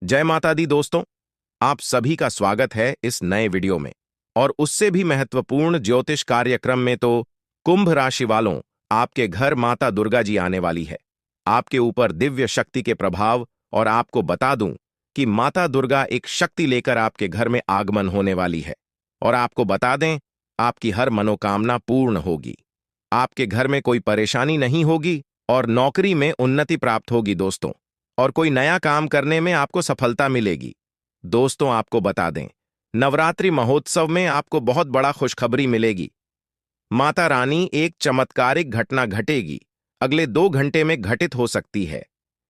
जय माता दी दोस्तों। आप सभी का स्वागत है इस नए वीडियो में। और उससे भी महत्वपूर्ण ज्योतिष कार्यक्रम में तो कुंभ राशि वालों, आपके घर माता दुर्गा जी आने वाली है। आपके ऊपर दिव्य शक्ति के प्रभाव, और आपको बता दूं कि माता दुर्गा एक शक्ति लेकर आपके घर में आगमन होने वाली है। और आपको बता दें, आपकी हर मनोकामना पूर्ण होगी। आपके घर में कोई परेशानी नहीं होगी और नौकरी में उन्नति प्राप्त होगी दोस्तों। और कोई नया काम करने में आपको सफलता मिलेगी। दोस्तों, आपको बता दें, नवरात्रि महोत्सव में आपको बहुत बड़ा खुशखबरी मिलेगी। माता रानी एक चमत्कारिक घटना घटेगी, अगले 2 घंटे में घटित हो सकती है।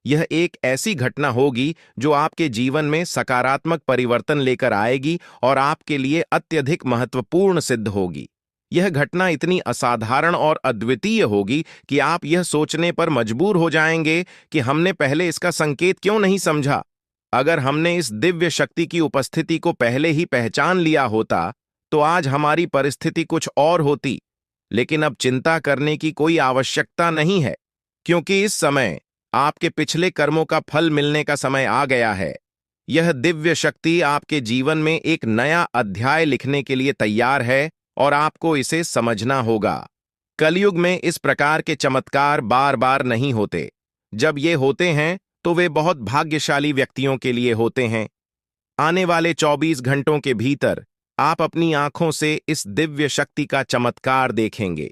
यह एक ऐसी घटना होगी जो आपके जीवन में सकारात्मक परिवर्तन लेकर आएगी और आपके लिए अत्यधिक महत्वपूर्ण सिद्ध होगी। यह घटना इतनी असाधारण और अद्वितीय होगी कि आप यह सोचने पर मजबूर हो जाएंगे कि हमने पहले इसका संकेत क्यों नहीं समझा। अगर हमने इस दिव्य शक्ति की उपस्थिति को पहले ही पहचान लिया होता तो आज हमारी परिस्थिति कुछ और होती। लेकिन अब चिंता करने की कोई आवश्यकता नहीं है, क्योंकि इस समय आपके पिछले कर्मों का फल मिलने का समय आ गया है। यह दिव्य शक्ति आपके जीवन में एक नया अध्याय लिखने के लिए तैयार है और आपको इसे समझना होगा। कलयुग में इस प्रकार के चमत्कार बार बार नहीं होते। जब ये होते हैं तो वे बहुत भाग्यशाली व्यक्तियों के लिए होते हैं। आने वाले 24 घंटों के भीतर आप अपनी आंखों से इस दिव्य शक्ति का चमत्कार देखेंगे।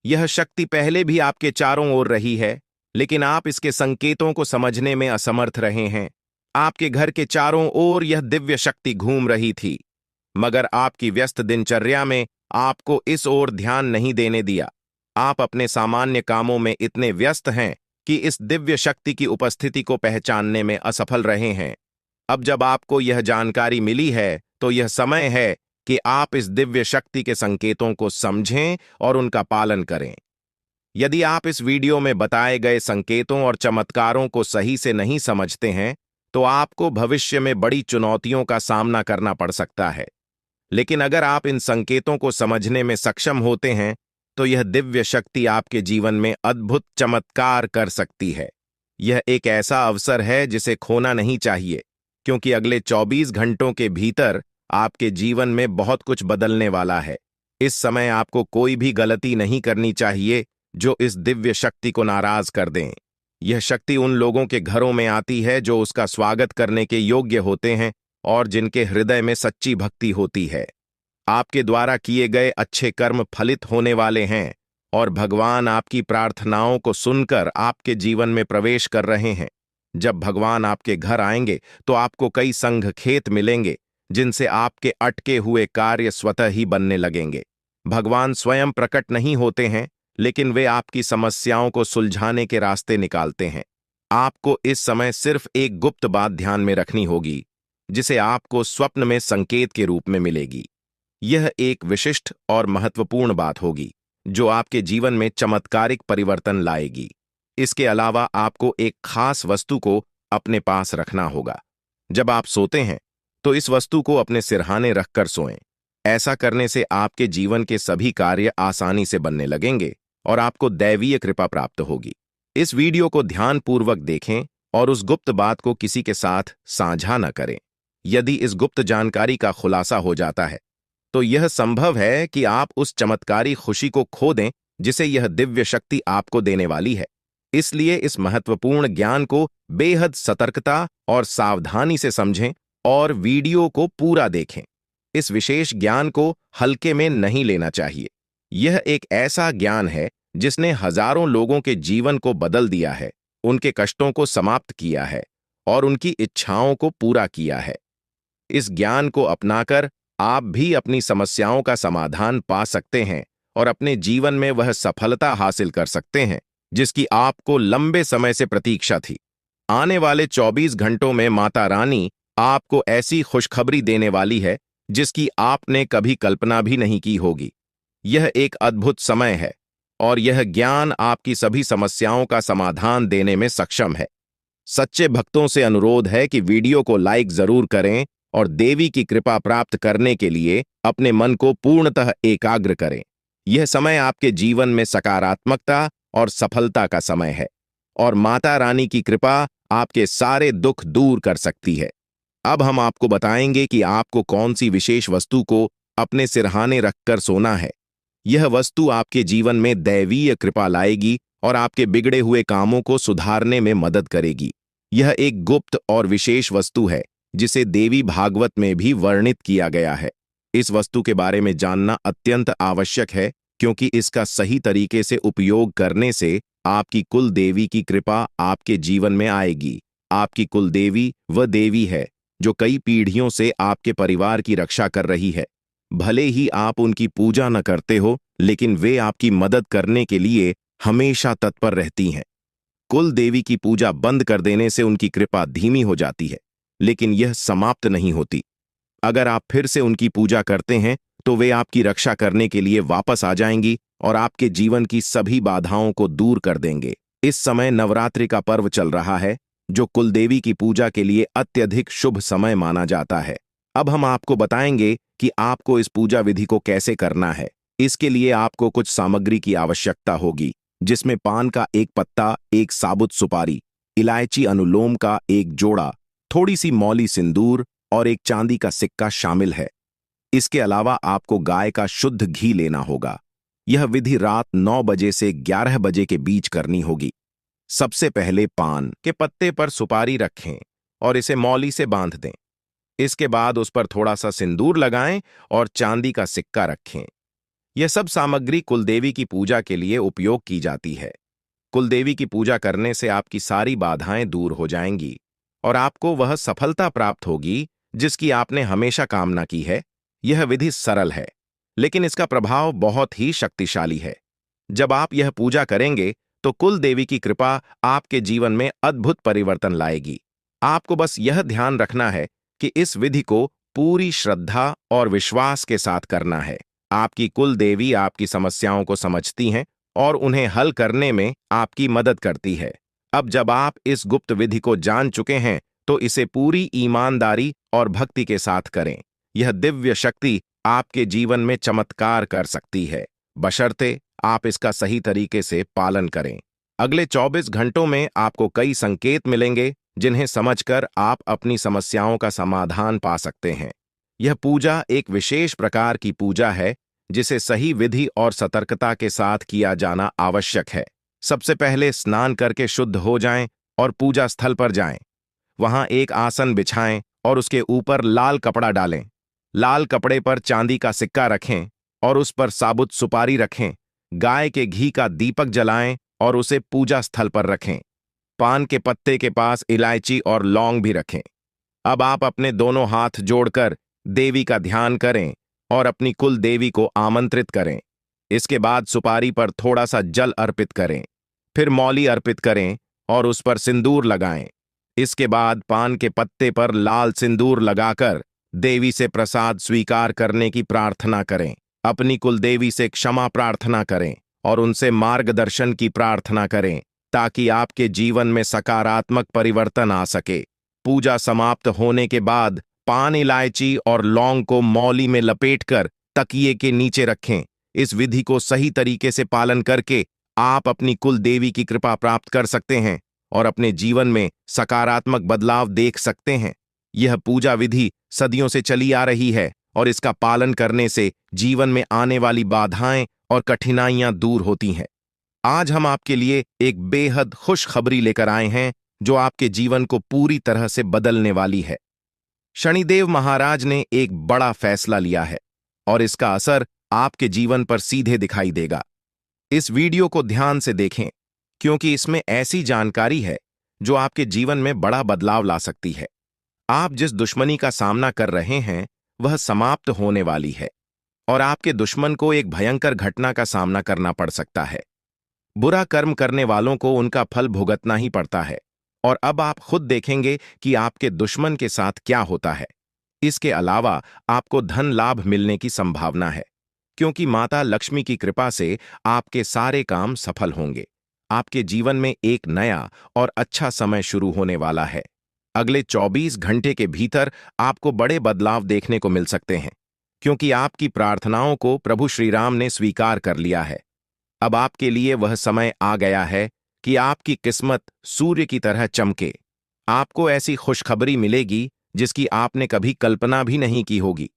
यह शक्ति पहले भी आपके चारों ओर रही है, लेकिन आप इसके संकेतों को समझने में असमर्थ रहे हैं। आपके घर के चारों ओर यह दिव्य शक्ति घूम रही थी, मगर आपकी व्यस्त दिनचर्या में आपको इस ओर ध्यान नहीं देने दिया। आप अपने सामान्य कामों में इतने व्यस्त हैं कि इस दिव्य शक्ति की उपस्थिति को पहचानने में असफल रहे हैं। अब जब आपको यह जानकारी मिली है तो यह समय है कि आप इस दिव्य शक्ति के संकेतों को समझें और उनका पालन करें। यदि आप इस वीडियो में बताए गए संकेतों और चमत्कारों को सही से नहीं समझते हैं तो आपको भविष्य में बड़ी चुनौतियों का सामना करना पड़ सकता है। लेकिन अगर आप इन संकेतों को समझने में सक्षम होते हैं तो यह दिव्य शक्ति आपके जीवन में अद्भुत चमत्कार कर सकती है। यह एक ऐसा अवसर है जिसे खोना नहीं चाहिए, क्योंकि अगले 24 घंटों के भीतर आपके जीवन में बहुत कुछ बदलने वाला है। इस समय आपको कोई भी गलती नहीं करनी चाहिए जो इस दिव्य शक्ति को नाराज कर दें। यह शक्ति उन लोगों के घरों में आती है जो उसका स्वागत करने के योग्य होते हैं और जिनके हृदय में सच्ची भक्ति होती है। आपके द्वारा किए गए अच्छे कर्म फलित होने वाले हैं और भगवान आपकी प्रार्थनाओं को सुनकर आपके जीवन में प्रवेश कर रहे हैं। जब भगवान आपके घर आएंगे तो आपको कई संघ खेत मिलेंगे जिनसे आपके अटके हुए कार्य स्वतः ही बनने लगेंगे। भगवान स्वयं प्रकट नहीं होते हैं, लेकिन वे आपकी समस्याओं को सुलझाने के रास्ते निकालते हैं। आपको इस समय सिर्फ एक गुप्त बात ध्यान में रखनी होगी, जिसे आपको स्वप्न में संकेत के रूप में मिलेगी। यह एक विशिष्ट और महत्वपूर्ण बात होगी जो आपके जीवन में चमत्कारिक परिवर्तन लाएगी। इसके अलावा आपको एक खास वस्तु को अपने पास रखना होगा। जब आप सोते हैं तो इस वस्तु को अपने सिरहाने रखकर सोएं। ऐसा करने से आपके जीवन के सभी कार्य आसानी से बनने लगेंगे और आपको दैवीय कृपा प्राप्त होगी। इस वीडियो को ध्यानपूर्वक देखें और उस गुप्त बात को किसी के साथ साझा न करें। यदि इस गुप्त जानकारी का खुलासा हो जाता है तो यह संभव है कि आप उस चमत्कारी खुशी को खो दें जिसे यह दिव्य शक्ति आपको देने वाली है। इसलिए इस महत्वपूर्ण ज्ञान को बेहद सतर्कता और सावधानी से समझें और वीडियो को पूरा देखें। इस विशेष ज्ञान को हल्के में नहीं लेना चाहिए। यह एक ऐसा ज्ञान है जिसने हजारों लोगों के जीवन को बदल दिया है, उनके कष्टों को समाप्त किया है और उनकी इच्छाओं को पूरा किया है। इस ज्ञान को अपनाकर आप भी अपनी समस्याओं का समाधान पा सकते हैं और अपने जीवन में वह सफलता हासिल कर सकते हैं जिसकी आपको लंबे समय से प्रतीक्षा थी। आने वाले 24 घंटों में माता रानी आपको ऐसी खुशखबरी देने वाली है जिसकी आपने कभी कल्पना भी नहीं की होगी। यह एक अद्भुत समय है और यह ज्ञान आपकी सभी समस्याओं का समाधान देने में सक्षम है। सच्चे भक्तों से अनुरोध है कि वीडियो को लाइक जरूर करें और देवी की कृपा प्राप्त करने के लिए अपने मन को पूर्णतः एकाग्र करें। यह समय आपके जीवन में सकारात्मकता और सफलता का समय है। और माता रानी की कृपा आपके सारे दुख दूर कर सकती है। अब हम आपको बताएंगे कि आपको कौन सी विशेष वस्तु को अपने सिरहाने रखकर सोना है। यह वस्तु आपके जीवन में दैवीय कृपा लाएगी और आपके बिगड़े हुए कामों को सुधारने में मदद करेगी। यह एक गुप्त और विशेष वस्तु है जिसे देवी भागवत में भी वर्णित किया गया है। इस वस्तु के बारे में जानना अत्यंत आवश्यक है, क्योंकि इसका सही तरीके से उपयोग करने से आपकी कुल देवी की कृपा आपके जीवन में आएगी। आपकी कुल देवी वह देवी है जो कई पीढ़ियों से आपके परिवार की रक्षा कर रही है। भले ही आप उनकी पूजा न करते हो, लेकिन वे आपकी मदद करने के लिए हमेशा तत्पर रहती हैं। कुल देवी की पूजा बंद कर देने से उनकी कृपा धीमी हो जाती है, लेकिन यह समाप्त नहीं होती। अगर आप फिर से उनकी पूजा करते हैं तो वे आपकी रक्षा करने के लिए वापस आ जाएंगी और आपके जीवन की सभी बाधाओं को दूर कर देंगे। इस समय नवरात्रि का पर्व चल रहा है, जो कुलदेवी की पूजा के लिए अत्यधिक शुभ समय माना जाता है। अब हम आपको बताएंगे कि आपको इस पूजा विधि को कैसे करना है। इसके लिए आपको कुछ सामग्री की आवश्यकता होगी, जिसमें पान का एक पत्ता, एक साबुत सुपारी, इलायची अनुलोम का एक जोड़ा, थोड़ी सी मौली सिंदूर और एक चांदी का सिक्का शामिल है। इसके अलावा आपको गाय का शुद्ध घी लेना होगा। यह विधि रात 9 बजे से 11 बजे के बीच करनी होगी। सबसे पहले पान के पत्ते पर सुपारी रखें और इसे मौली से बांध दें। इसके बाद उस पर थोड़ा सा सिंदूर लगाएं और चांदी का सिक्का रखें। यह सब सामग्री कुलदेवी की पूजा के लिए उपयोग की जाती है। कुलदेवी की पूजा करने से आपकी सारी बाधाएं दूर हो जाएंगी और आपको वह सफलता प्राप्त होगी जिसकी आपने हमेशा कामना की है। यह विधि सरल है, लेकिन इसका प्रभाव बहुत ही शक्तिशाली है। जब आप यह पूजा करेंगे तो कुल देवी की कृपा आपके जीवन में अद्भुत परिवर्तन लाएगी। आपको बस यह ध्यान रखना है कि इस विधि को पूरी श्रद्धा और विश्वास के साथ करना है। आपकी कुल देवी आपकी समस्याओं को समझती हैं और उन्हें हल करने में आपकी मदद करती है। अब जब आप इस गुप्त विधि को जान चुके हैं तो इसे पूरी ईमानदारी और भक्ति के साथ करें। यह दिव्य शक्ति आपके जीवन में चमत्कार कर सकती है, बशर्ते आप इसका सही तरीके से पालन करें। अगले 24 घंटों में आपको कई संकेत मिलेंगे जिन्हें समझकर आप अपनी समस्याओं का समाधान पा सकते हैं। यह पूजा एक विशेष प्रकार की पूजा है जिसे सही विधि और सतर्कता के साथ किया जाना आवश्यक है। सबसे पहले स्नान करके शुद्ध हो जाएं और पूजा स्थल पर जाएं। वहां एक आसन बिछाएं और उसके ऊपर लाल कपड़ा डालें। लाल कपड़े पर चांदी का सिक्का रखें और उस पर साबुत सुपारी रखें। गाय के घी का दीपक जलाएं और उसे पूजा स्थल पर रखें। पान के पत्ते के पास इलायची और लौंग भी रखें। अब आप अपने दोनों हाथ जोड़कर देवी का ध्यान करें और अपनी कुल देवी को आमंत्रित करें। इसके बाद सुपारी पर थोड़ा सा जल अर्पित करें, फिर मौली अर्पित करें और उस पर सिंदूर लगाएं। इसके बाद पान के पत्ते पर लाल सिंदूर लगाकर देवी से प्रसाद स्वीकार करने की प्रार्थना करें। अपनी कुल देवी से क्षमा प्रार्थना करें और उनसे मार्गदर्शन की प्रार्थना करें ताकि आपके जीवन में सकारात्मक परिवर्तन आ सके। पूजा समाप्त होने के बाद पान, इलायची और लौंग को मौली में लपेटकर तकिए के नीचे रखें। इस विधि को सही तरीके से पालन करके आप अपनी कुल देवी की कृपा प्राप्त कर सकते हैं और अपने जीवन में सकारात्मक बदलाव देख सकते हैं। यह पूजा विधि सदियों से चली आ रही है और इसका पालन करने से जीवन में आने वाली बाधाएं और कठिनाइयां दूर होती हैं। आज हम आपके लिए एक बेहद खुशखबरी लेकर आए हैं जो आपके जीवन को पूरी तरह से बदलने वाली है। शनिदेव महाराज ने एक बड़ा फैसला लिया है और इसका असर आपके जीवन पर सीधे दिखाई देगा। इस वीडियो को ध्यान से देखें, क्योंकि इसमें ऐसी जानकारी है जो आपके जीवन में बड़ा बदलाव ला सकती है। आप जिस दुश्मनी का सामना कर रहे हैं वह समाप्त होने वाली है और आपके दुश्मन को एक भयंकर घटना का सामना करना पड़ सकता है। बुरा कर्म करने वालों को उनका फल भुगतना ही पड़ता है और अब आप खुद देखेंगे कि आपके दुश्मन के साथ क्या होता है। इसके अलावा आपको धन लाभ मिलने की संभावना है, क्योंकि माता लक्ष्मी की कृपा से आपके सारे काम सफल होंगे। आपके जीवन में एक नया और अच्छा समय शुरू होने वाला है। अगले 24 घंटे के भीतर आपको बड़े बदलाव देखने को मिल सकते हैं, क्योंकि आपकी प्रार्थनाओं को प्रभु श्री राम ने स्वीकार कर लिया है। अब आपके लिए वह समय आ गया है कि आपकी किस्मत सूर्य की तरह चमके। आपको ऐसी खुशखबरी मिलेगी जिसकी आपने कभी कल्पना भी नहीं की होगी।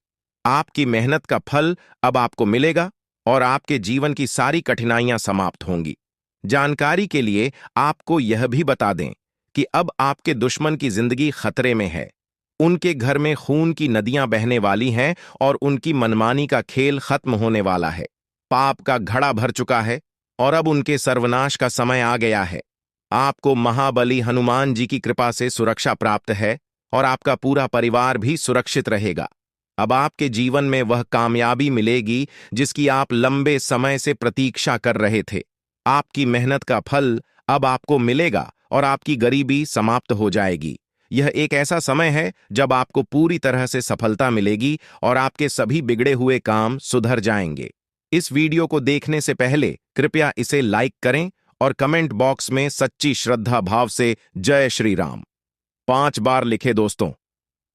आपकी मेहनत का फल अब आपको मिलेगा और आपके जीवन की सारी कठिनाइयां समाप्त होंगी। जानकारी के लिए आपको यह भी बता दें कि अब आपके दुश्मन की जिंदगी खतरे में है। उनके घर में खून की नदियां बहने वाली हैं और उनकी मनमानी का खेल खत्म होने वाला है। पाप का घड़ा भर चुका है और अब उनके सर्वनाश का समय आ गया है। आपको महाबली हनुमान जी की कृपा से सुरक्षा प्राप्त है और आपका पूरा परिवार भी सुरक्षित रहेगा। अब आपके जीवन में वह कामयाबी मिलेगी जिसकी आप लंबे समय से प्रतीक्षा कर रहे थे। आपकी मेहनत का फल अब आपको मिलेगा और आपकी गरीबी समाप्त हो जाएगी। यह एक ऐसा समय है जब आपको पूरी तरह से सफलता मिलेगी और आपके सभी बिगड़े हुए काम सुधर जाएंगे। इस वीडियो को देखने से पहले कृपया इसे लाइक करें और कमेंट बॉक्स में सच्ची श्रद्धा भाव से जय श्री राम 5 बार लिखे दोस्तों।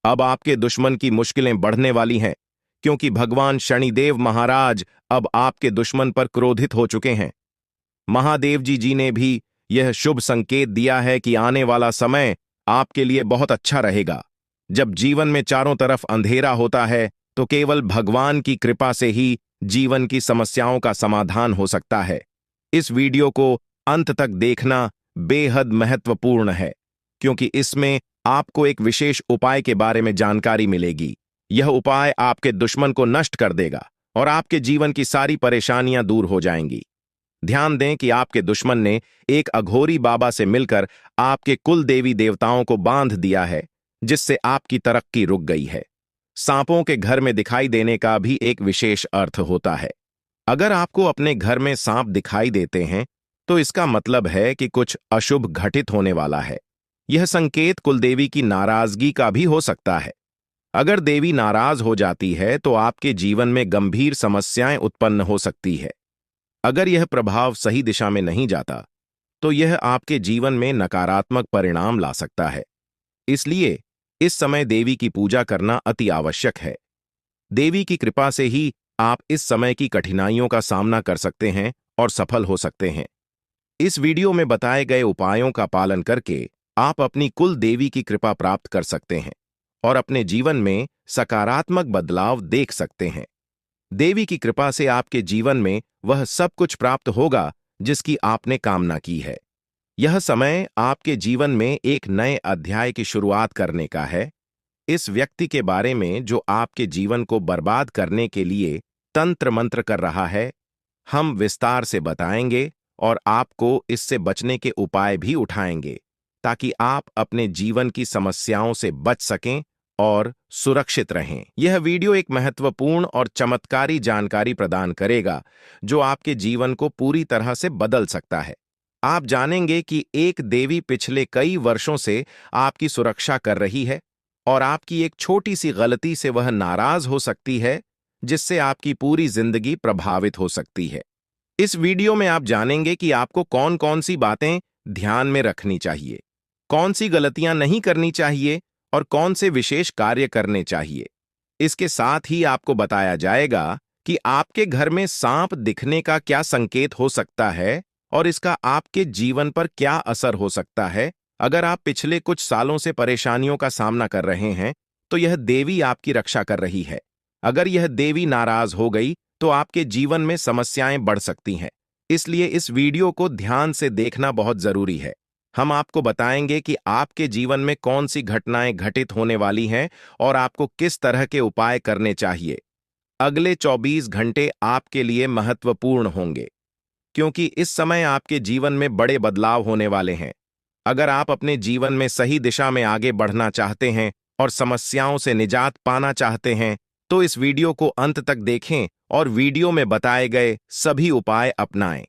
अब आपके दुश्मन की मुश्किलें बढ़ने वाली हैं क्योंकि भगवान शनिदेव महाराज अब आपके दुश्मन पर क्रोधित हो चुके हैं। महादेव जी ने भी यह शुभ संकेत दिया है कि आने वाला समय आपके लिए बहुत अच्छा रहेगा। जब जीवन में चारों तरफ अंधेरा होता है तो केवल भगवान की कृपा से ही जीवन की समस्याओं का समाधान हो सकता है। इस वीडियो को अंत तक देखना बेहद महत्वपूर्ण है क्योंकि इसमें आपको एक विशेष उपाय के बारे में जानकारी मिलेगी। यह उपाय आपके दुश्मन को नष्ट कर देगा और आपके जीवन की सारी परेशानियां दूर हो जाएंगी। ध्यान दें कि आपके दुश्मन ने एक अघोरी बाबा से मिलकर आपके कुल देवी देवताओं को बांध दिया है, जिससे आपकी तरक्की रुक गई है। सांपों के घर में दिखाई देने का भी एक विशेष अर्थ होता है। अगर आपको अपने घर में सांप दिखाई देते हैं तो इसका मतलब है कि कुछ अशुभ घटित होने वाला है। यह संकेत कुलदेवी की नाराजगी का भी हो सकता है। अगर देवी नाराज हो जाती है तो आपके जीवन में गंभीर समस्याएं उत्पन्न हो सकती है। अगर यह प्रभाव सही दिशा में नहीं जाता तो यह आपके जीवन में नकारात्मक परिणाम ला सकता है। इसलिए इस समय देवी की पूजा करना अति आवश्यक है। देवी की कृपा से ही आप इस समय की कठिनाइयों का सामना कर सकते हैं और सफल हो सकते हैं। इस वीडियो में बताए गए उपायों का पालन करके आप अपनी कुल देवी की कृपा प्राप्त कर सकते हैं और अपने जीवन में सकारात्मक बदलाव देख सकते हैं। देवी की कृपा से आपके जीवन में वह सब कुछ प्राप्त होगा जिसकी आपने कामना की है। यह समय आपके जीवन में एक नए अध्याय की शुरुआत करने का है। इस व्यक्ति के बारे में जो आपके जीवन को बर्बाद करने के लिए तंत्र मंत्र कर रहा है, हम विस्तार से बताएंगे और आपको इससे बचने के उपाय भी उठाएंगे ताकि आप अपने जीवन की समस्याओं से बच सकें और सुरक्षित रहें। यह वीडियो एक महत्वपूर्ण और चमत्कारी जानकारी प्रदान करेगा जो आपके जीवन को पूरी तरह से बदल सकता है। आप जानेंगे कि एक देवी पिछले कई वर्षों से आपकी सुरक्षा कर रही है और आपकी एक छोटी सी गलती से वह नाराज हो सकती है, जिससे आपकी पूरी जिंदगी प्रभावित हो सकती है। इस वीडियो में आप जानेंगे कि आपको कौन कौन सी बातें ध्यान में रखनी चाहिए, कौन सी गलतियां नहीं करनी चाहिए और कौन से विशेष कार्य करने चाहिए। इसके साथ ही आपको बताया जाएगा कि आपके घर में सांप दिखने का क्या संकेत हो सकता है और इसका आपके जीवन पर क्या असर हो सकता है। अगर आप पिछले कुछ सालों से परेशानियों का सामना कर रहे हैं तो यह देवी आपकी रक्षा कर रही है। अगर यह देवी नाराज हो गई तो आपके जीवन में समस्याएं बढ़ सकती हैं। इसलिए इस वीडियो को ध्यान से देखना बहुत जरूरी है। हम आपको बताएंगे कि आपके जीवन में कौन सी घटनाएं घटित होने वाली हैं और आपको किस तरह के उपाय करने चाहिए। अगले 24 घंटे आपके लिए महत्वपूर्ण होंगे क्योंकि इस समय आपके जीवन में बड़े बदलाव होने वाले हैं। अगर आप अपने जीवन में सही दिशा में आगे बढ़ना चाहते हैं और समस्याओं से निजात पाना चाहते हैं तो इस वीडियो को अंत तक देखें और वीडियो में बताए गए सभी उपाय अपनाएं।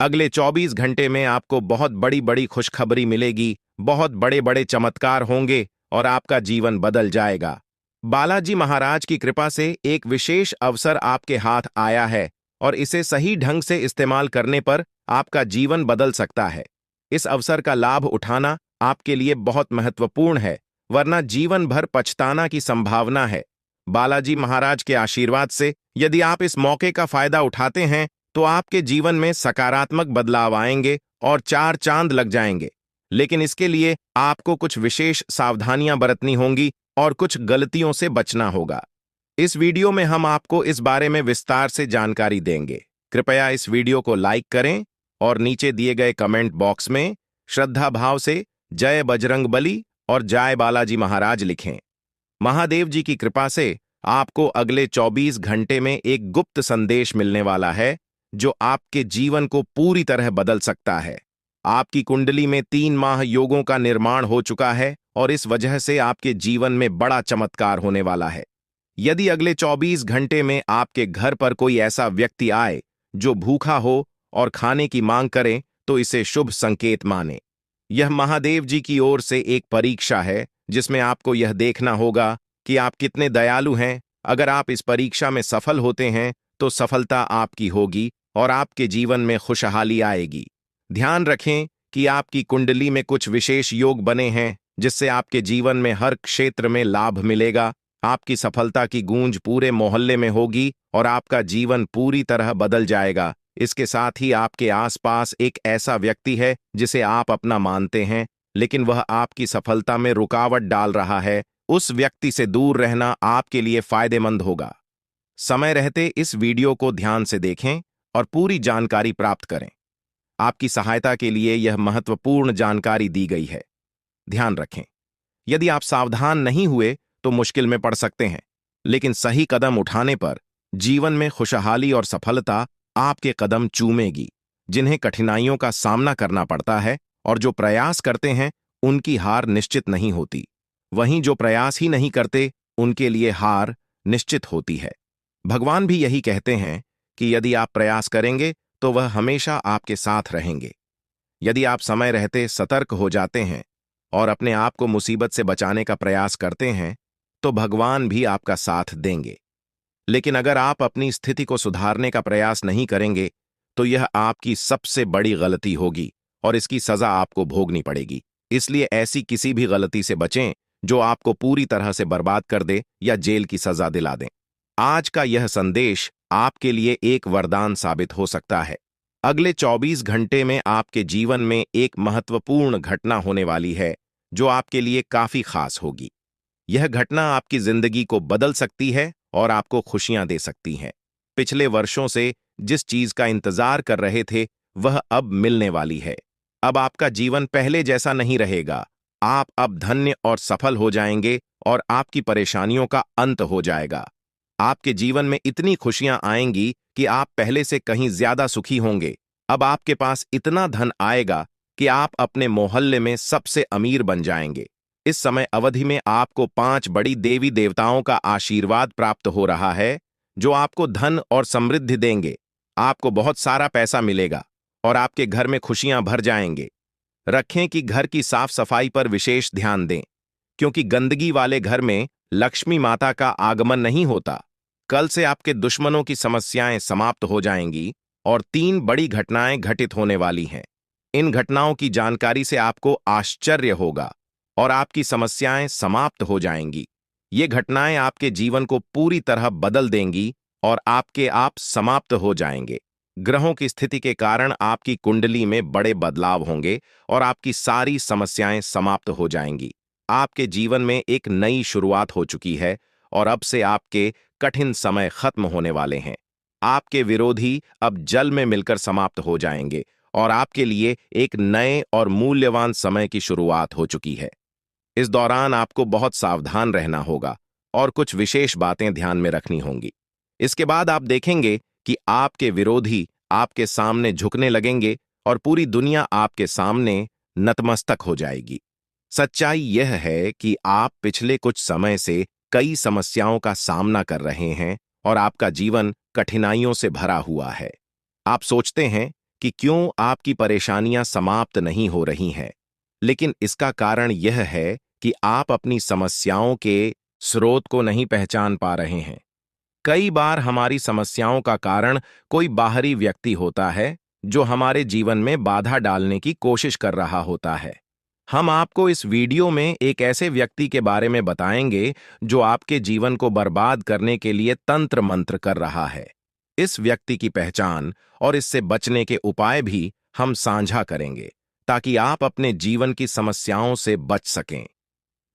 अगले 24 घंटे में आपको बहुत बड़ी बड़ी खुशखबरी मिलेगी, बहुत बड़े बड़े चमत्कार होंगे और आपका जीवन बदल जाएगा। बालाजी महाराज की कृपा से एक विशेष अवसर आपके हाथ आया है और इसे सही ढंग से इस्तेमाल करने पर आपका जीवन बदल सकता है। इस अवसर का लाभ उठाना आपके लिए बहुत महत्वपूर्ण है, वरना जीवन भर पछताना की संभावना है। बालाजी महाराज के आशीर्वाद से यदि आप इस मौके का फायदा उठाते हैं तो आपके जीवन में सकारात्मक बदलाव आएंगे और चार चांद लग जाएंगे। लेकिन इसके लिए आपको कुछ विशेष सावधानियां बरतनी होंगी और कुछ गलतियों से बचना होगा। इस वीडियो में हम आपको इस बारे में विस्तार से जानकारी देंगे। कृपया इस वीडियो को लाइक करें और नीचे दिए गए कमेंट बॉक्स में श्रद्धा भाव से जय बजरंगबली और जय बालाजी महाराज लिखें। महादेव जी की कृपा से आपको अगले 24 घंटे में एक गुप्त संदेश मिलने वाला है जो आपके जीवन को पूरी तरह बदल सकता है। आपकी कुंडली में 3 माह योगों का निर्माण हो चुका है और इस वजह से आपके जीवन में बड़ा चमत्कार होने वाला है। यदि अगले 24 घंटे में आपके घर पर कोई ऐसा व्यक्ति आए जो भूखा हो और खाने की मांग करे तो इसे शुभ संकेत माने। यह महादेव जी की ओर से एक परीक्षा है जिसमें आपको यह देखना होगा कि आप कितने दयालु हैं। अगर आप इस परीक्षा में सफल होते हैं तो सफलता आपकी होगी और आपके जीवन में खुशहाली आएगी। ध्यान रखें कि आपकी कुंडली में कुछ विशेष योग बने हैं जिससे आपके जीवन में हर क्षेत्र में लाभ मिलेगा। आपकी सफलता की गूंज पूरे मोहल्ले में होगी और आपका जीवन पूरी तरह बदल जाएगा। इसके साथ ही आपके आसपास एक ऐसा व्यक्ति है जिसे आप अपना मानते हैं लेकिन वह आपकी सफलता में रुकावट डाल रहा है। उस व्यक्ति से दूर रहना आपके लिए फायदेमंद होगा। समय रहते इस वीडियो को ध्यान से देखें और पूरी जानकारी प्राप्त करें। आपकी सहायता के लिए यह महत्वपूर्ण जानकारी दी गई है। ध्यान रखें, यदि आप सावधान नहीं हुए तो मुश्किल में पड़ सकते हैं, लेकिन सही कदम उठाने पर जीवन में खुशहाली और सफलता आपके कदम चूमेगी। जिन्हें कठिनाइयों का सामना करना पड़ता है और जो प्रयास करते हैं उनकी हार निश्चित नहीं होती, वहीं जो प्रयास ही नहीं करते उनके लिए हार निश्चित होती है। भगवान भी यही कहते हैं कि यदि आप प्रयास करेंगे तो वह हमेशा आपके साथ रहेंगे। यदि आप समय रहते सतर्क हो जाते हैं और अपने आप को मुसीबत से बचाने का प्रयास करते हैं तो भगवान भी आपका साथ देंगे। लेकिन अगर आप अपनी स्थिति को सुधारने का प्रयास नहीं करेंगे तो यह आपकी सबसे बड़ी गलती होगी और इसकी सजा आपको भोगनी पड़ेगी। इसलिए ऐसी किसी भी गलती से बचें जो आपको पूरी तरह से बर्बाद कर दे या जेल की सजा दिला दे। आज का यह संदेश आपके लिए एक वरदान साबित हो सकता है। अगले 24 घंटे में आपके जीवन में एक महत्वपूर्ण घटना होने वाली है जो आपके लिए काफी खास होगी। यह घटना आपकी जिंदगी को बदल सकती है और आपको खुशियां दे सकती है। पिछले वर्षों से जिस चीज का इंतजार कर रहे थे वह अब मिलने वाली है। अब आपका जीवन पहले जैसा नहीं रहेगा। आप अब धन्य और सफल हो जाएंगे और आपकी परेशानियों का अंत हो जाएगा। आपके जीवन में इतनी खुशियां आएंगी कि आप पहले से कहीं ज्यादा सुखी होंगे। अब आपके पास इतना धन आएगा कि आप अपने मोहल्ले में सबसे अमीर बन जाएंगे। इस समय अवधि में आपको 5 बड़ी देवी देवताओं का आशीर्वाद प्राप्त हो रहा है जो आपको धन और समृद्धि देंगे। आपको बहुत सारा पैसा मिलेगा और आपके घर में खुशियां भर जाएंगे। रखें कि घर की साफ सफाई पर विशेष ध्यान दें, क्योंकि गंदगी वाले घर में लक्ष्मी माता का आगमन नहीं होता। कल से आपके दुश्मनों की समस्याएं समाप्त हो जाएंगी और 3 बड़ी घटनाएं घटित होने वाली हैं। इन घटनाओं की जानकारी से आपको आश्चर्य होगा और आपकी समस्याएं समाप्त हो जाएंगी। ये घटनाएं आपके जीवन को पूरी तरह बदल देंगी और आपके आप समाप्त हो जाएंगे। ग्रहों की स्थिति के कारण आपकी कुंडली में बड़े बदलाव होंगे और आपकी सारी समस्याएं समाप्त हो जाएंगी। आपके जीवन में एक नई शुरुआत हो चुकी है और अब से आपके कठिन समय खत्म होने वाले हैं। आपके विरोधी अब जल में मिलकर समाप्त हो जाएंगे और आपके लिए एक नए और मूल्यवान समय की शुरुआत हो चुकी है। इस दौरान आपको बहुत सावधान रहना होगा और कुछ विशेष बातें ध्यान में रखनी होंगी। इसके बाद आप देखेंगे कि आपके विरोधी आपके सामने झुकने लगेंगे और पूरी दुनिया आपके सामने नतमस्तक हो जाएगी। सच्चाई यह है कि आप पिछले कुछ समय से कई समस्याओं का सामना कर रहे हैं और आपका जीवन कठिनाइयों से भरा हुआ है। आप सोचते हैं कि क्यों आपकी परेशानियां समाप्त नहीं हो रही हैं, लेकिन इसका कारण यह है कि आप अपनी समस्याओं के स्रोत को नहीं पहचान पा रहे हैं। कई बार हमारी समस्याओं का कारण कोई बाहरी व्यक्ति होता है जो हमारे जीवन में बाधा डालने की कोशिश कर रहा होता है। हम आपको इस वीडियो में एक ऐसे व्यक्ति के बारे में बताएंगे जो आपके जीवन को बर्बाद करने के लिए तंत्र मंत्र कर रहा है। इस व्यक्ति की पहचान और इससे बचने के उपाय भी हम साझा करेंगे, ताकि आप अपने जीवन की समस्याओं से बच सकें।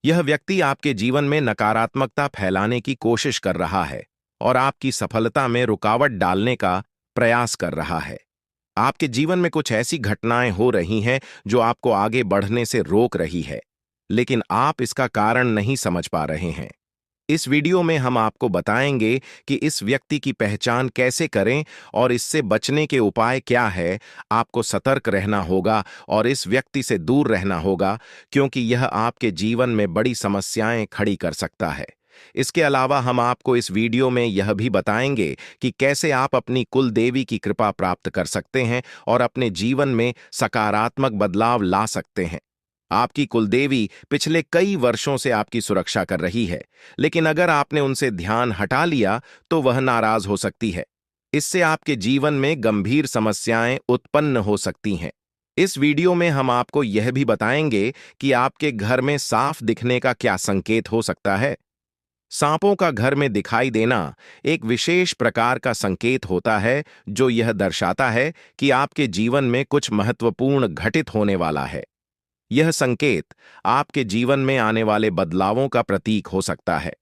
यह व्यक्ति आपके जीवन में नकारात्मकता फैलाने की कोशिश कर रहा है और आपकी सफलता में रुकावट डालने का प्रयास कर रहा है। आपके जीवन में कुछ ऐसी घटनाएं हो रही हैं जो आपको आगे बढ़ने से रोक रही है, लेकिन आप इसका कारण नहीं समझ पा रहे हैं। इस वीडियो में हम आपको बताएंगे कि इस व्यक्ति की पहचान कैसे करें और इससे बचने के उपाय क्या है। आपको सतर्क रहना होगा और इस व्यक्ति से दूर रहना होगा, क्योंकि यह आपके जीवन में बड़ी समस्याएं खड़ी कर सकता है। इसके अलावा हम आपको इस वीडियो में यह भी बताएंगे कि कैसे आप अपनी कुल देवी की कृपा प्राप्त कर सकते हैं और अपने जीवन में सकारात्मक बदलाव ला सकते हैं। आपकी कुलदेवी पिछले कई वर्षों से आपकी सुरक्षा कर रही है, लेकिन अगर आपने उनसे ध्यान हटा लिया तो वह नाराज हो सकती है। इससे आपके जीवन में गंभीर समस्याएं उत्पन्न हो सकती हैं। इस वीडियो में हम आपको यह भी बताएंगे कि आपके घर में साफ दिखने का क्या संकेत हो सकता है। सांपों का घर में दिखाई देना एक विशेष प्रकार का संकेत होता है, जो यह दर्शाता है कि आपके जीवन में कुछ महत्वपूर्ण घटित होने वाला है। यह संकेत आपके जीवन में आने वाले बदलावों का प्रतीक हो सकता है।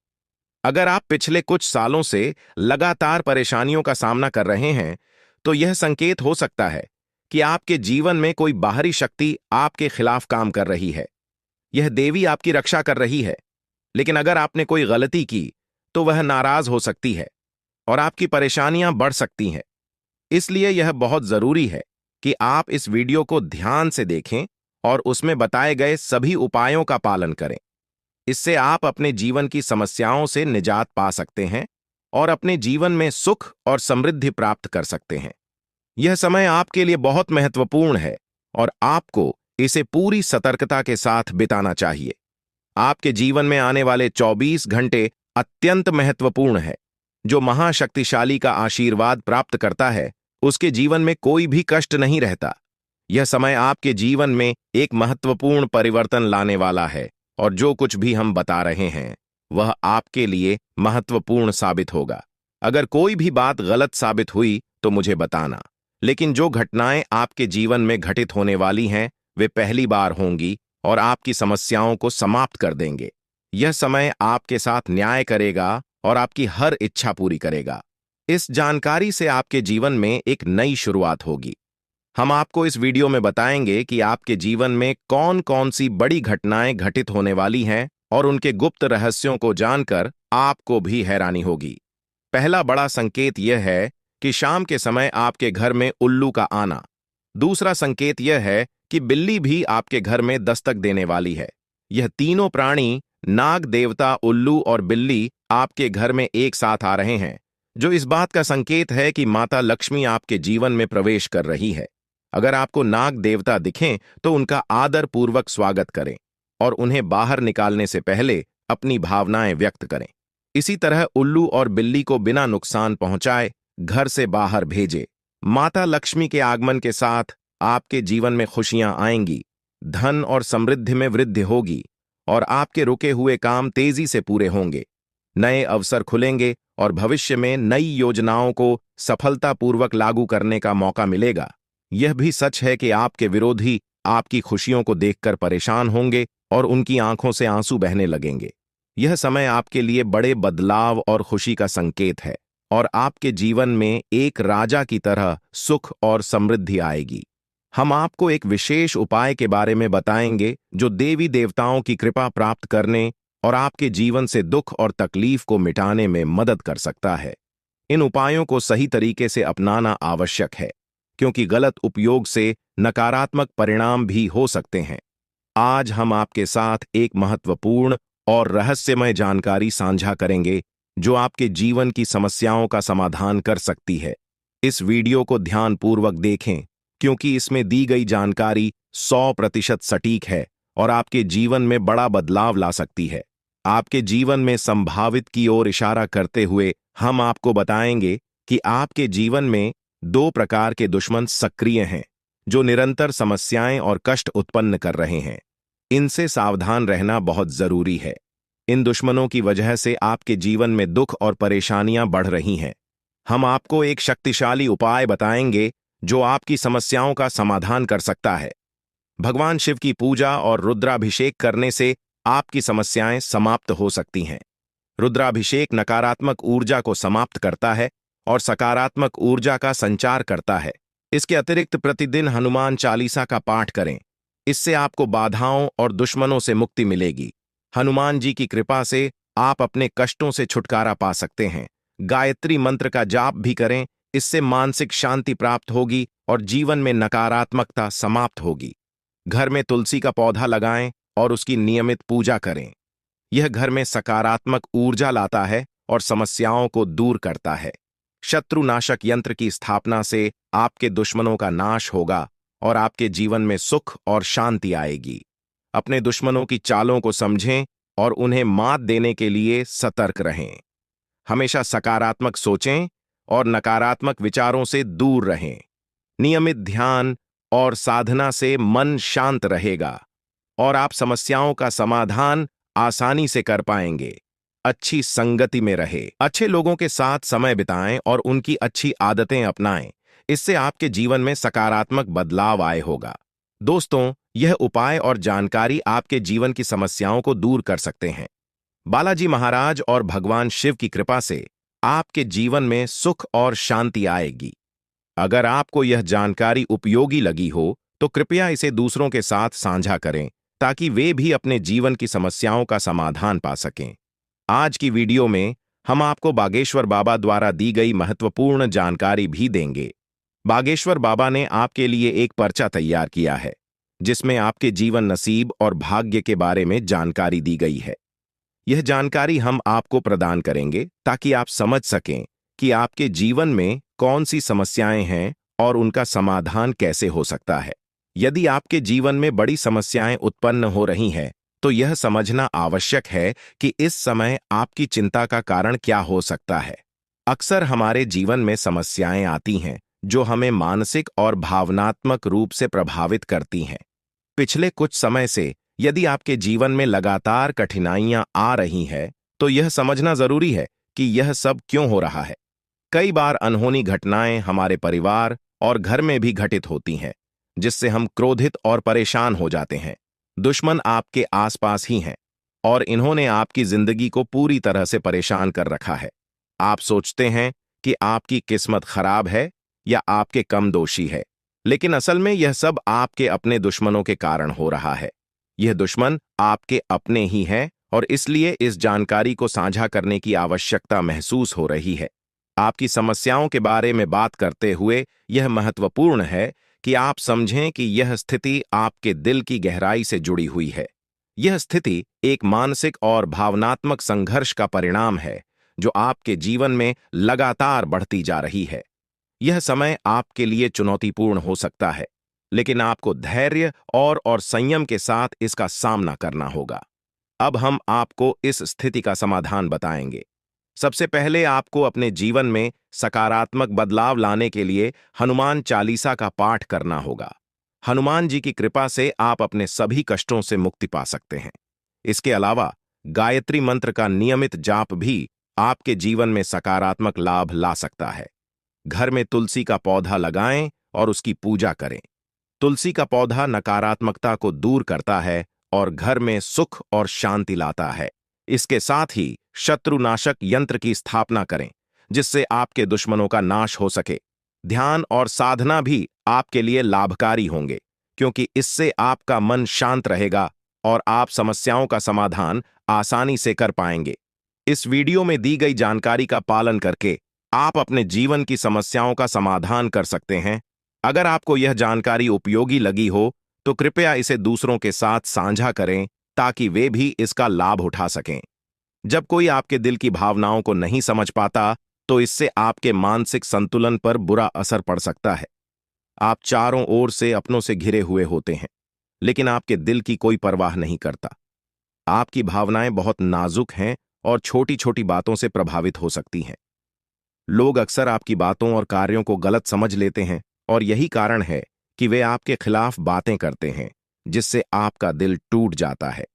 अगर आप पिछले कुछ सालों से लगातार परेशानियों का सामना कर रहे हैं, तो यह संकेत हो सकता है कि आपके जीवन में कोई बाहरी शक्ति आपके खिलाफ काम कर रही है। यह देवी आपकी रक्षा कर रही है, लेकिन अगर आपने कोई गलती की तो वह नाराज हो सकती है और आपकी परेशानियां बढ़ सकती हैं। इसलिए यह बहुत जरूरी है कि आप इस वीडियो को ध्यान से देखें और उसमें बताए गए सभी उपायों का पालन करें। इससे आप अपने जीवन की समस्याओं से निजात पा सकते हैं और अपने जीवन में सुख और समृद्धि प्राप्त कर सकते हैं। यह समय आपके लिए बहुत महत्वपूर्ण है और आपको इसे पूरी सतर्कता के साथ बिताना चाहिए। आपके जीवन में आने वाले 24 घंटे अत्यंत महत्वपूर्ण है। जो महाशक्तिशाली का आशीर्वाद प्राप्त करता है, उसके जीवन में कोई भी कष्ट नहीं रहता। यह समय आपके जीवन में एक महत्वपूर्ण परिवर्तन लाने वाला है और जो कुछ भी हम बता रहे हैं वह आपके लिए महत्वपूर्ण साबित होगा। अगर कोई भी बात गलत साबित हुई तो मुझे बताना, लेकिन जो घटनाएं आपके जीवन में घटित होने वाली हैं वे पहली बार होंगी और आपकी समस्याओं को समाप्त कर देंगे। यह समय आपके साथ न्याय करेगा और आपकी हर इच्छा पूरी करेगा। इस जानकारी से आपके जीवन में एक नई शुरुआत होगी। हम आपको इस वीडियो में बताएंगे कि आपके जीवन में कौन कौन सी बड़ी घटनाएं घटित होने वाली हैं और उनके गुप्त रहस्यों को जानकर आपको भी हैरानी होगी। पहला बड़ा संकेत यह है कि शाम के समय आपके घर में उल्लू का आना। दूसरा संकेत यह है कि बिल्ली भी आपके घर में दस्तक देने वाली है। यह तीनों प्राणी, नाग देवता, उल्लू और बिल्ली, आपके घर में एक साथ आ रहे हैं, जो इस बात का संकेत है कि माता लक्ष्मी आपके जीवन में प्रवेश कर रही है। अगर आपको नाग देवता दिखें तो उनका आदर पूर्वक स्वागत करें और उन्हें बाहर निकालने से पहले अपनी भावनाएं व्यक्त करें। इसी तरह उल्लू और बिल्ली को बिना नुकसान पहुंचाए घर से बाहर भेजें। माता लक्ष्मी के आगमन के साथ आपके जीवन में खुशियां आएंगी, धन और समृद्धि में वृद्धि होगी और आपके रुके हुए काम तेजी से पूरे होंगे। नए अवसर खुलेंगे और भविष्य में नई योजनाओं को सफलतापूर्वक लागू करने का मौका मिलेगा। यह भी सच है कि आपके विरोधी आपकी खुशियों को देखकर परेशान होंगे और उनकी आंखों से आंसू बहने लगेंगे। यह समय आपके लिए बड़े बदलाव और खुशी का संकेत है और आपके जीवन में एक राजा की तरह सुख और समृद्धि आएगी। हम आपको एक विशेष उपाय के बारे में बताएंगे जो देवी देवताओं की कृपा प्राप्त करने और आपके जीवन से दुख और तकलीफ को मिटाने में मदद कर सकता है। इन उपायों को सही तरीके से अपनाना आवश्यक है, क्योंकि गलत उपयोग से नकारात्मक परिणाम भी हो सकते हैं। आज हम आपके साथ एक महत्वपूर्ण और रहस्यमय जानकारी साझा करेंगे जो आपके जीवन की समस्याओं का समाधान कर सकती है। इस वीडियो को ध्यानपूर्वक देखें, क्योंकि इसमें दी गई जानकारी 100% सटीक है और आपके जीवन में बड़ा बदलाव ला सकती है। आपके जीवन में संभावित की ओर इशारा करते हुए हम आपको बताएंगे कि आपके जीवन में 2 प्रकार के दुश्मन सक्रिय हैं जो निरंतर समस्याएं और कष्ट उत्पन्न कर रहे हैं। इनसे सावधान रहना बहुत जरूरी है। इन दुश्मनों की वजह से आपके जीवन में दुख और परेशानियां बढ़ रही हैं। हम आपको एक शक्तिशाली उपाय बताएंगे जो आपकी समस्याओं का समाधान कर सकता है। भगवान शिव की पूजा और रुद्राभिषेक करने से आपकी समस्याएं समाप्त हो सकती हैं। रुद्राभिषेक नकारात्मक ऊर्जा को समाप्त करता है और सकारात्मक ऊर्जा का संचार करता है। इसके अतिरिक्त प्रतिदिन हनुमान चालीसा का पाठ करें। इससे आपको बाधाओं और दुश्मनों से मुक्ति मिलेगी। हनुमान जी की कृपा से आप अपने कष्टों से छुटकारा पा सकते हैं। गायत्री मंत्र का जाप भी करें, इससे मानसिक शांति प्राप्त होगी और जीवन में नकारात्मकता समाप्त होगी। घर में तुलसी का पौधा लगाएं और उसकी नियमित पूजा करें। यह घर में सकारात्मक ऊर्जा लाता है और समस्याओं को दूर करता है। शत्रुनाशक यंत्र की स्थापना से आपके दुश्मनों का नाश होगा और आपके जीवन में सुख और शांति आएगी। अपने दुश्मनों की चालों को समझें और उन्हें मात देने के लिए सतर्क रहें। हमेशा सकारात्मक सोचें और नकारात्मक विचारों से दूर रहें। नियमित ध्यान और साधना से मन शांत रहेगा और आप समस्याओं का समाधान आसानी से कर पाएंगे। अच्छी संगति में रहे, अच्छे लोगों के साथ समय बिताएं और उनकी अच्छी आदतें अपनाएं। इससे आपके जीवन में सकारात्मक बदलाव आए होगा। दोस्तों, यह उपाय और जानकारी आपके जीवन की समस्याओं को दूर कर सकते हैं। बालाजी महाराज और भगवान शिव की कृपा से आपके जीवन में सुख और शांति आएगी। अगर आपको यह जानकारी उपयोगी लगी हो तो कृपया इसे दूसरों के साथ साझा करें ताकि वे भी अपने जीवन की समस्याओं का समाधान पा सकें। आज की वीडियो में हम आपको बागेश्वर बाबा द्वारा दी गई महत्वपूर्ण जानकारी भी देंगे। बागेश्वर बाबा ने आपके लिए एक पर्चा तैयार किया है जिसमें आपके जीवन नसीब और भाग्य के बारे में जानकारी दी गई है। यह जानकारी हम आपको प्रदान करेंगे ताकि आप समझ सकें कि आपके जीवन में कौन सी समस्याएं हैं और उनका समाधान कैसे हो सकता है। यदि आपके जीवन में बड़ी समस्याएं उत्पन्न हो रही हैं, तो यह समझना आवश्यक है कि इस समय आपकी चिंता का कारण क्या हो सकता है। अक्सर हमारे जीवन में समस्याएं आती हैं जो हमें मानसिक और भावनात्मक रूप से प्रभावित करती हैं। पिछले कुछ समय से यदि आपके जीवन में लगातार कठिनाइयां आ रही हैं, तो यह समझना जरूरी है कि यह सब क्यों हो रहा है। कई बार अनहोनी घटनाएं हमारे परिवार और घर में भी घटित होती हैं, जिससे हम क्रोधित और परेशान हो जाते हैं। दुश्मन आपके आसपास ही हैं और इन्होंने आपकी जिंदगी को पूरी तरह से परेशान कर रखा है। आप सोचते हैं कि आपकी किस्मत खराब है या आपके कम दोषी है, लेकिन असल में यह सब आपके अपने दुश्मनों के कारण हो रहा है। यह दुश्मन आपके अपने ही हैं और इसलिए इस जानकारी को साझा करने की आवश्यकता महसूस हो रही है। आपकी समस्याओं के बारे में बात करते हुए यह महत्वपूर्ण है कि आप समझें कि यह स्थिति आपके दिल की गहराई से जुड़ी हुई है। यह स्थिति एक मानसिक और भावनात्मक संघर्ष का परिणाम है जो आपके जीवन में लगातार बढ़ती जा रही है। यह समय आपके लिए चुनौतीपूर्ण हो सकता है, लेकिन आपको धैर्य और संयम के साथ इसका सामना करना होगा। अब हम आपको इस स्थिति का समाधान बताएंगे। सबसे पहले आपको अपने जीवन में सकारात्मक बदलाव लाने के लिए हनुमान चालीसा का पाठ करना होगा। हनुमान जी की कृपा से आप अपने सभी कष्टों से मुक्ति पा सकते हैं। इसके अलावा गायत्री मंत्र का नियमित जाप भी आपके जीवन में सकारात्मक लाभ ला सकता है। घर में तुलसी का पौधा लगाएं और उसकी पूजा करें। तुलसी का पौधा नकारात्मकता को दूर करता है और घर में सुख और शांति लाता है। इसके साथ ही शत्रुनाशक यंत्र की स्थापना करें जिससे आपके दुश्मनों का नाश हो सके। ध्यान और साधना भी आपके लिए लाभकारी होंगे क्योंकि इससे आपका मन शांत रहेगा और आप समस्याओं का समाधान आसानी से कर पाएंगे। इस वीडियो में दी गई जानकारी का पालन करके आप अपने जीवन की समस्याओं का समाधान कर सकते हैं। अगर आपको यह जानकारी उपयोगी लगी हो तो कृपया इसे दूसरों के साथ साझा करें ताकि वे भी इसका लाभ उठा सकें। जब कोई आपके दिल की भावनाओं को नहीं समझ पाता तो इससे आपके मानसिक संतुलन पर बुरा असर पड़ सकता है। आप चारों ओर से अपनों से घिरे हुए होते हैं, लेकिन आपके दिल की कोई परवाह नहीं करता। आपकी भावनाएं बहुत नाजुक हैं और छोटी छोटी बातों से प्रभावित हो सकती हैं। लोग अक्सर आपकी बातों और कार्यों को गलत समझ लेते हैं और यही कारण है कि वे आपके खिलाफ बातें करते हैं, जिससे आपका दिल टूट जाता है।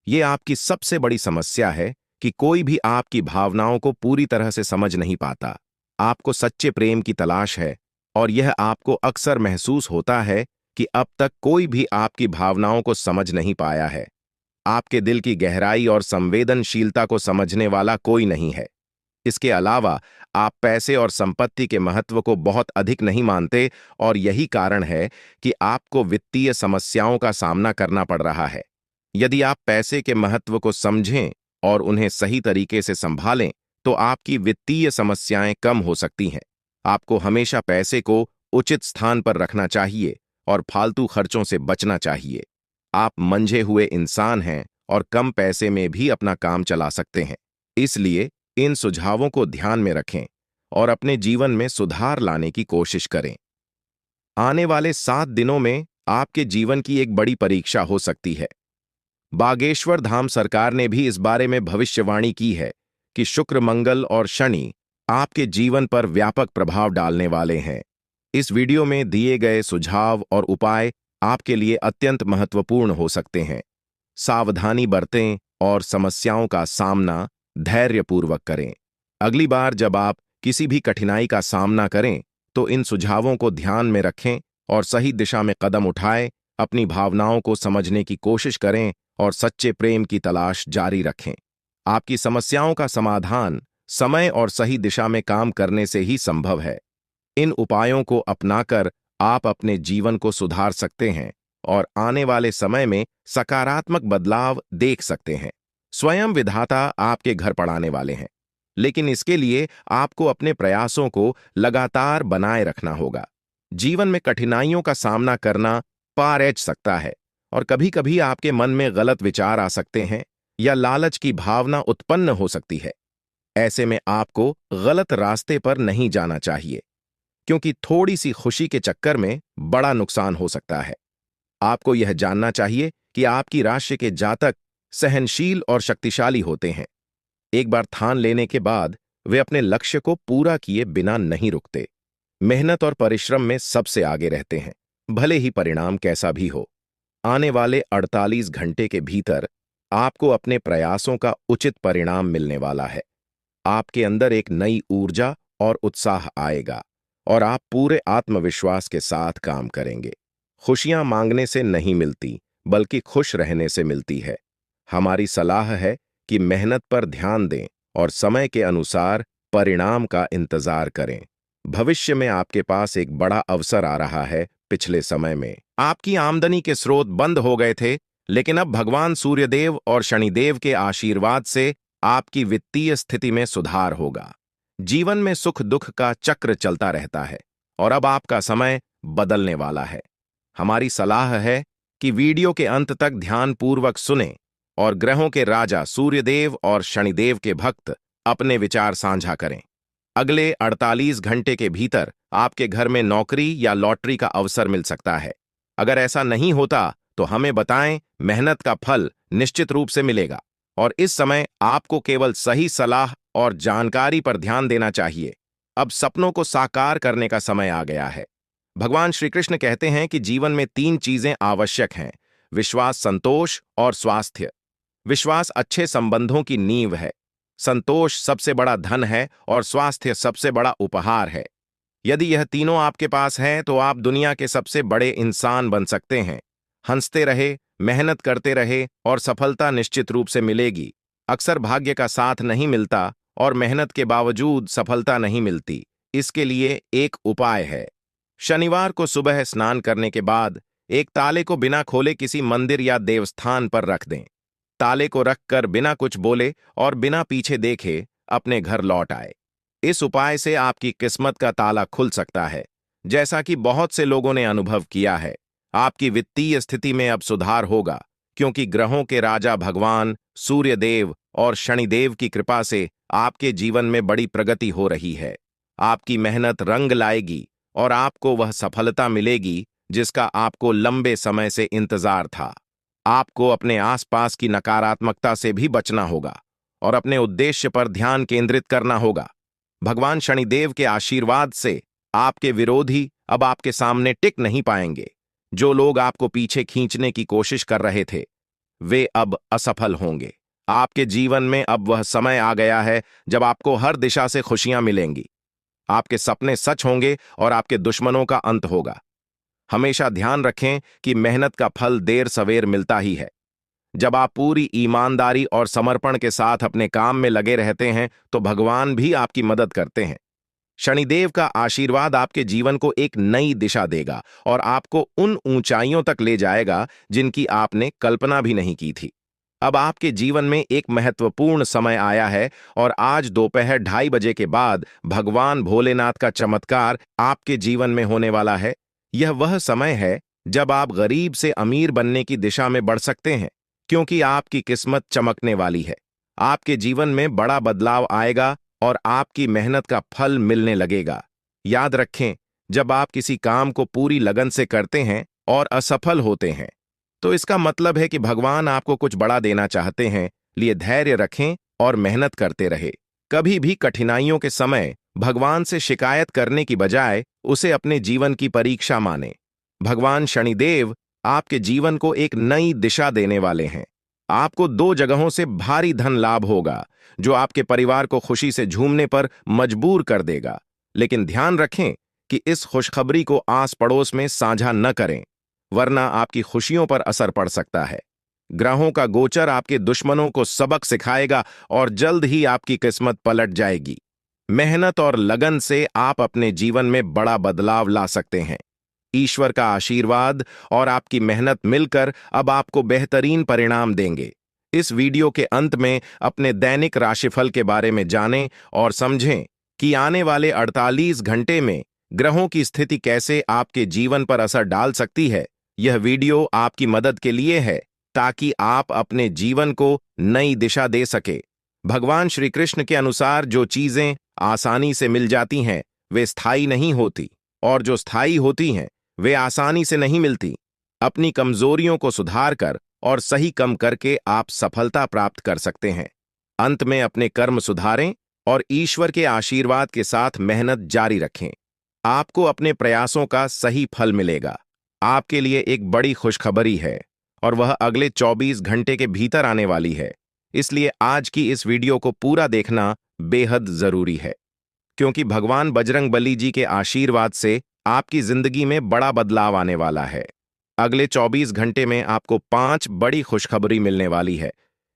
ये आपकी सबसे बड़ी समस्या है कि कोई भी आपकी भावनाओं को पूरी तरह से समझ नहीं पाता। आपको सच्चे प्रेम की तलाश है और यह आपको अक्सर महसूस होता है कि अब तक कोई भी आपकी भावनाओं को समझ नहीं पाया है। आपके दिल की गहराई और संवेदनशीलता को समझने वाला कोई नहीं है। इसके अलावा आप पैसे और संपत्ति के महत्व को बहुत अधिक नहीं मानते और यही कारण है कि आपको वित्तीय समस्याओं का सामना करना पड़ रहा है। यदि आप पैसे के महत्व को समझें और उन्हें सही तरीके से संभालें, तो आपकी वित्तीय समस्याएं कम हो सकती हैं। आपको हमेशा पैसे को उचित स्थान पर रखना चाहिए और फालतू खर्चों से बचना चाहिए। आप मंझे हुए इंसान हैं और कम पैसे में भी अपना काम चला सकते हैं। इसलिए इन सुझावों को ध्यान में रखें और अपने जीवन में सुधार लाने की कोशिश करें। आने वाले 7 दिनों में आपके जीवन की एक बड़ी परीक्षा हो सकती है। बागेश्वर धाम सरकार ने भी इस बारे में भविष्यवाणी की है कि शुक्र, मंगल और शनि आपके जीवन पर व्यापक प्रभाव डालने वाले हैं। इस वीडियो में दिए गए सुझाव और उपाय आपके लिए अत्यंत महत्वपूर्ण हो सकते हैं। सावधानी बरतें और समस्याओं का सामना धैर्यपूर्वक करें। अगली बार जब आप किसी भी कठिनाई का सामना करें, तो इन सुझावों को ध्यान में रखें और सही दिशा में कदम उठाएं। अपनी भावनाओं को समझने की कोशिश करें और सच्चे प्रेम की तलाश जारी रखें। आपकी समस्याओं का समाधान समय और सही दिशा में काम करने से ही संभव है। इन उपायों को अपनाकर आप अपने जीवन को सुधार सकते हैं और आने वाले समय में सकारात्मक बदलाव देख सकते हैं। स्वयं विधाता आपके घर पड़ाने वाले हैं, लेकिन इसके लिए आपको अपने प्रयासों को लगातार बनाए रखना होगा। जीवन में कठिनाइयों का सामना करना पार सकता है और कभी-कभी आपके मन में गलत विचार आ सकते हैं या लालच की भावना उत्पन्न हो सकती है। ऐसे में आपको गलत रास्ते पर नहीं जाना चाहिए, क्योंकि थोड़ी सी खुशी के चक्कर में बड़ा नुकसान हो सकता है। आपको यह जानना चाहिए कि आपकी राशि के जातक सहनशील और शक्तिशाली होते हैं। एक बार ठान लेने के बाद वे अपने लक्ष्य को पूरा किए बिना नहीं रुकते। मेहनत और परिश्रम में सबसे आगे रहते हैं, भले ही परिणाम कैसा भी हो। आने वाले 48 घंटे के भीतर आपको अपने प्रयासों का उचित परिणाम मिलने वाला है। आपके अंदर एक नई ऊर्जा और उत्साह आएगा और आप पूरे आत्मविश्वास के साथ काम करेंगे। खुशियां मांगने से नहीं मिलती, बल्कि खुश रहने से मिलती है। हमारी सलाह है कि मेहनत पर ध्यान दें और समय के अनुसार परिणाम का इंतजार करें। भविष्य में आपके पास एक बड़ा अवसर आ रहा है। पिछले समय में आपकी आमदनी के स्रोत बंद हो गए थे, लेकिन अब भगवान सूर्यदेव और शनिदेव के आशीर्वाद से आपकी वित्तीय स्थिति में सुधार होगा। जीवन में सुख दुख का चक्र चलता रहता है और अब आपका समय बदलने वाला है। हमारी सलाह है कि वीडियो के अंत तक ध्यानपूर्वक सुनें और ग्रहों के राजा सूर्यदेव और शनिदेव के भक्त अपने विचार साझा करें। अगले 48 घंटे के भीतर आपके घर में नौकरी या लॉटरी का अवसर मिल सकता है। अगर ऐसा नहीं होता तो हमें बताएं, मेहनत का फल निश्चित रूप से मिलेगा और इस समय आपको केवल सही सलाह और जानकारी पर ध्यान देना चाहिए। अब सपनों को साकार करने का समय आ गया है। भगवान श्री कृष्ण कहते हैं कि जीवन में 3 चीजें आवश्यक हैं: विश्वास, संतोष और स्वास्थ्य। विश्वास अच्छे संबंधों की नींव है, संतोष सबसे बड़ा धन है और स्वास्थ्य सबसे बड़ा उपहार है। यदि यह तीनों आपके पास हैं, तो आप दुनिया के सबसे बड़े इंसान बन सकते हैं। हंसते रहे, मेहनत करते रहे और सफलता निश्चित रूप से मिलेगी। अक्सर भाग्य का साथ नहीं मिलता और मेहनत के बावजूद सफलता नहीं मिलती। इसके लिए एक उपाय है। शनिवार को सुबह स्नान करने के बाद एक ताले को बिना खोले किसी मंदिर या देवस्थान पर रख दें। ताले को रखकर बिना कुछ बोले और बिना पीछे देखे अपने घर लौट आए। इस उपाय से आपकी किस्मत का ताला खुल सकता है। जैसा कि बहुत से लोगों ने अनुभव किया है, आपकी वित्तीय स्थिति में अब सुधार होगा, क्योंकि ग्रहों के राजा भगवान सूर्यदेव और शनिदेव की कृपा से आपके जीवन में बड़ी प्रगति हो रही है। आपकी मेहनत रंग लाएगी और आपको वह सफलता मिलेगी जिसका आपको लंबे समय से इंतजार था। आपको अपने आसपास की नकारात्मकता से भी बचना होगा और अपने उद्देश्य पर ध्यान केंद्रित करना होगा। भगवान शनिदेव के आशीर्वाद से आपके विरोधी अब आपके सामने टिक नहीं पाएंगे। जो लोग आपको पीछे खींचने की कोशिश कर रहे थे, वे अब असफल होंगे। आपके जीवन में अब वह समय आ गया है जब आपको हर दिशा से खुशियां मिलेंगी। आपके सपने सच होंगे और आपके दुश्मनों का अंत होगा। हमेशा ध्यान रखें कि मेहनत का फल देर सवेर मिलता ही है। जब आप पूरी ईमानदारी और समर्पण के साथ अपने काम में लगे रहते हैं तो भगवान भी आपकी मदद करते हैं। शनिदेव का आशीर्वाद आपके जीवन को एक नई दिशा देगा और आपको उन ऊंचाइयों तक ले जाएगा जिनकी आपने कल्पना भी नहीं की थी। अब आपके जीवन में एक महत्वपूर्ण समय आया है और आज दोपहर 2:30 के बाद भगवान भोलेनाथ का चमत्कार आपके जीवन में होने वाला है। यह वह समय है जब आप गरीब से अमीर बनने की दिशा में बढ़ सकते हैं, क्योंकि आपकी किस्मत चमकने वाली है। आपके जीवन में बड़ा बदलाव आएगा और आपकी मेहनत का फल मिलने लगेगा। याद रखें, जब आप किसी काम को पूरी लगन से करते हैं और असफल होते हैं तो इसका मतलब है कि भगवान आपको कुछ बड़ा देना चाहते हैं। लिए धैर्य रखें और मेहनत करते रहे। कभी भी कठिनाइयों के समय भगवान से शिकायत करने की बजाय उसे अपने जीवन की परीक्षा माने। भगवान शनिदेव आपके जीवन को एक नई दिशा देने वाले हैं। आपको 2 जगहों से भारी धन लाभ होगा जो आपके परिवार को खुशी से झूमने पर मजबूर कर देगा। लेकिन ध्यान रखें कि इस खुशखबरी को आस पड़ोस में साझा न करें, वरना आपकी खुशियों पर असर पड़ सकता है। ग्रहों का गोचर आपके दुश्मनों को सबक सिखाएगा और जल्द ही आपकी किस्मत पलट जाएगी। मेहनत और लगन से आप अपने जीवन में बड़ा बदलाव ला सकते हैं। ईश्वर का आशीर्वाद और आपकी मेहनत मिलकर अब आपको बेहतरीन परिणाम देंगे। इस वीडियो के अंत में अपने दैनिक राशिफल के बारे में जानें और समझें कि आने वाले 48 घंटे में ग्रहों की स्थिति कैसे आपके जीवन पर असर डाल सकती है। यह वीडियो आपकी मदद के लिए है ताकि आप अपने जीवन को नई दिशा दे सके। भगवान श्री कृष्ण के अनुसार जो चीजें आसानी से मिल जाती हैं वे स्थायी नहीं होती, और जो स्थायी होती हैं वे आसानी से नहीं मिलती। अपनी कमजोरियों को सुधार कर और सही कम करके आप सफलता प्राप्त कर सकते हैं। अंत में अपने कर्म सुधारें और ईश्वर के आशीर्वाद के साथ मेहनत जारी रखें। आपको अपने प्रयासों का सही फल मिलेगा। आपके लिए एक बड़ी खुशखबरी है और वह अगले 24 घंटे के भीतर आने वाली है। इसलिए आज की इस वीडियो को पूरा देखना बेहद जरूरी है, क्योंकि भगवान बजरंगबली जी के आशीर्वाद से आपकी जिंदगी में बड़ा बदलाव आने वाला है। अगले 24 घंटे में आपको 5 बड़ी खुशखबरी मिलने वाली है।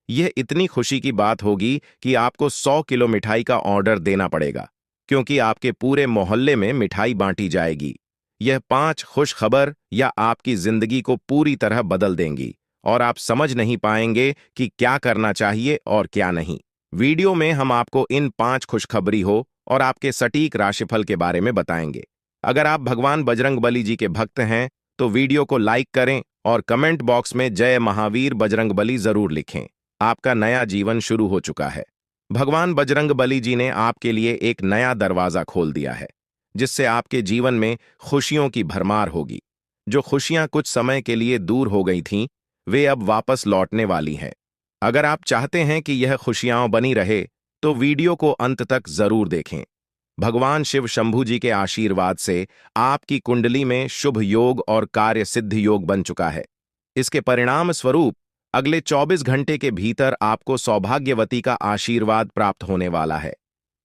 यह इतनी खुशी की बात होगी कि आपको 100 किलो मिठाई का ऑर्डर देना पड़ेगा, क्योंकि आपके पूरे मोहल्ले में मिठाई बांटी जाएगी। यह 5 खुश खबर या आपकी जिंदगी को पूरी तरह बदल देंगी और आप समझ नहीं पाएंगे कि क्या करना चाहिए और क्या नहीं। वीडियो में हम आपको इन 5 खुशखबरी हो और आपके सटीक राशिफल के बारे में बताएंगे। अगर आप भगवान बजरंगबली जी के भक्त हैं तो वीडियो को लाइक करें और कमेंट बॉक्स में जय महावीर बजरंगबली जरूर लिखें। आपका नया जीवन शुरू हो चुका है। भगवान बजरंगबली जी ने आपके लिए एक नया दरवाजा खोल दिया है, जिससे आपके जीवन में खुशियों की भरमार होगी। जो खुशियां कुछ समय के लिए दूर हो गई थीं, वे अब वापस लौटने वाली हैं। अगर आप चाहते हैं कि यह खुशियां बनी रहे तो वीडियो को अंत तक जरूर देखें। भगवान शिव शंभू जी के आशीर्वाद से आपकी कुंडली में शुभ योग और कार्य सिद्धि योग बन चुका है। इसके परिणाम स्वरूप अगले 24 घंटे के भीतर आपको सौभाग्यवती का आशीर्वाद प्राप्त होने वाला है।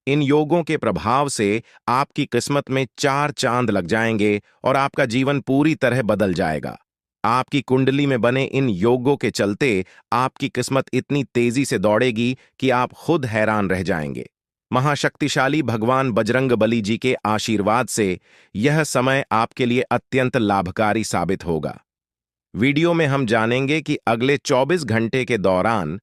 इन योगों के प्रभाव से आपकी किस्मत में 4 चांद लग जाएंगे और आपका जीवन पूरी तरह बदल जाएगा। आपकी कुंडली में बने इन योगों के चलते आपकी किस्मत इतनी तेजी से दौड़ेगी कि आप खुद हैरान रह जाएंगे। महाशक्तिशाली भगवान बजरंगबली जी के आशीर्वाद से यह समय आपके लिए अत्यंत लाभकारी साबित होगा। वीडियो में हम जानेंगे कि अगले 24 घंटे के दौरान